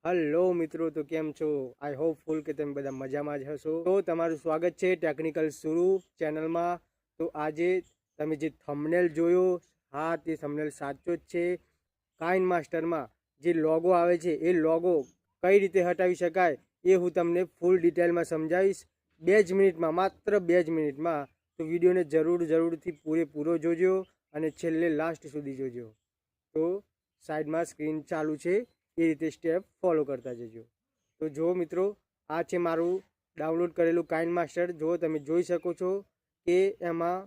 Hello મિત્રો, તો કેમ છો? આઈ હોપ ફૂલ કે તમે બધા મજામાં જ હશો. તો તમારું સ્વાગત છે ટેકનિકલ સુરુ ચેનલમાં. તો આજે તમે જે થંબનેલ જોયો, હા તે થંબનેલ સાચો જ છે. કાઇન માસ્ટરમાં જે લોગો આવે છે એ લોગો કઈ રીતે હટાવી શકાય એ હું તમને ફૂલ ડિટેલમાં સમજાવીશ 2 જ મિનિટમાં, માત્ર 2 જ મિનિટમાં. તો વિડીયોને જરૂરથી પૂરેપૂરો જોજો અને છેલ્લે લાસ્ટ સુધી જોજો. તો સાઈડમાં સ્ક્રીન ચાલુ છે, એ રીતે સ્ટેપ ફોલો કરતા જજો. તો જો મિત્રો, આ છે મારું ડાઉનલોડ કરેલું કાઇન માસ્ટર. જો તમે જોઈ શકો છો કે એમાં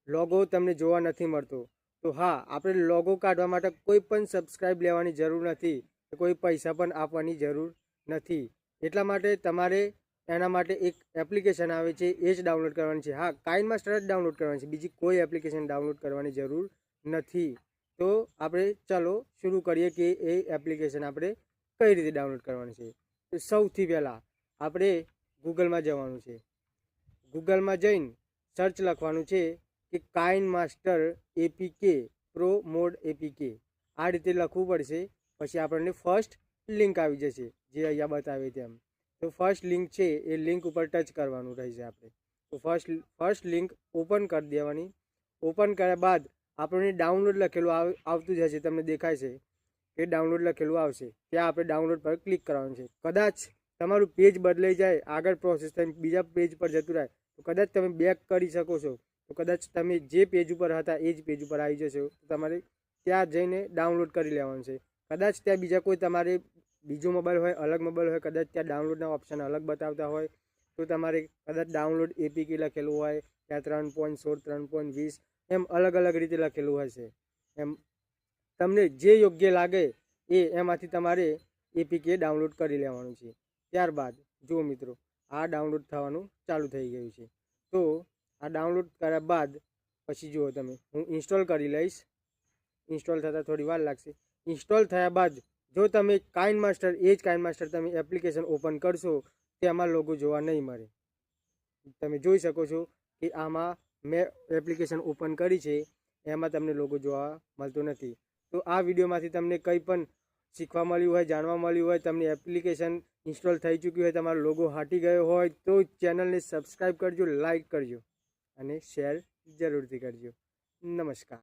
લોગો તમને જોવા નથી મળતો. તો હા, આપણે લોગો કાઢવા માટે કોઈ પણ સબસ્ક્રાઈબ લેવાની જરૂર નથી, કોઈ પૈસા પણ આપવાની જરૂર નથી. એટલા માટે તમારે એના માટે એક એપ્લિકેશન આવે છે, એ જ ડાઉનલોડ કરવાની છે. હા, કાઇન માસ્ટર જ ડાઉનલોડ કરવાની છે, બીજી કોઈ એપ્લિકેશન ડાઉનલોડ કરવાની જરૂર નથી. તો આપણે ચાલો શરૂ કરીએ કે એ એપ્લિકેશન આપણે કઈ રીતે ડાઉનલોડ કરવાની છે. તો સૌથી પહેલાં આપણે ગૂગલમાં જવાનું છે. ગૂગલમાં જઈને સર્ચ લખવાનું છે કે Kine master APK pro mode APK. આ રીતે લખવું પડશે. પછી આપણને ફર્સ્ટ લિંક આવી જશે, જે અહીંયા બતાવે તેમ. તો ફર્સ્ટ લિંક છે એ લિંક ઉપર ટચ કરવાનું રહેશે આપણે. તો ફર્સ્ટ લિંક ઓપન કરી દેવાની. ઓપન કર્યા બાદ આપણને ડાઉનલોડ લખેલું આવતું જ હશે, તમને દેખાય છે કે ડાઉનલોડ લખેલું આવશે. ત્યાં આપણે ડાઉનલોડ પર ક્લિક કરવાનું છે. કદાચ તમારું પેજ બદલાઈ જાય, આગળ પ્રોસેસ થઈને બીજા પેજ પર જતું રહે, તો કદાચ તમે બેક કરી શકો છો. તો કદાચ તમે જે પેજ ઉપર હતા એ જ પેજ ઉપર આવી જશો. તો તમારે ત્યાં જઈને ડાઉનલોડ કરી લેવાનું છે. કદાચ ત્યાં બીજા કોઈ તમારે બીજો મોબાઈલ હોય, અલગ મોબાઈલ હોય, કદાચ ત્યાં ડાઉનલોડના ઓપ્શન અલગ બતાવતા હોય, તો તમારે કદાચ ડાઉનલોડ એપીકે લખેલું હોય, ત્યાં 3.16, 3.20 એમ અલગ રીતે લખેલું હશે. એમ તમને જે યોગ્ય લાગે એમાંથી તમારે એપીકે ડાઉનલોડ કરી લેવાનું છે. ત્યારબાદ જુઓ મિત્રો, આ ડાઉનલોડ થવાનું ચાલુ થઈ ગયું છે. તો આ ડાઉનલોડ કર્યા બાદ પછી જુઓ તમે, હું ઇન્સ્ટોલ કરી લઈશ. ઇન્સ્ટોલ થતાં થોડી વાર લાગશે. ઇન્સ્ટોલ થયા બાદ જો તમે કાઇન માસ્ટર, એ જ કાઇન માસ્ટર તમે એપ્લિકેશન ઓપન કરશો, તેમાં લોગો જોવા નહીં મળે. તમે જોઈ શકો છો કે આમાં મેં એપ્લિકેશન ઓપન કરી છે, એમાં તમને લોગો જોવા મળતો નથી. તો આ વિડીયોમાંથી તમને કંઈ પણ શીખવા મળ્યું હોય, જાણવા મળ્યું હોય, તમને એપ્લિકેશન ઇન્સ્ટોલ થઈ ચૂક્યું હોય, તમારો લોગો હટી ગયો હોય, તો ચેનલને સબસ્ક્રાઈબ કરજો, લાઈક કરજો અને શેર જરૂરથી કરજો. નમસ્કાર.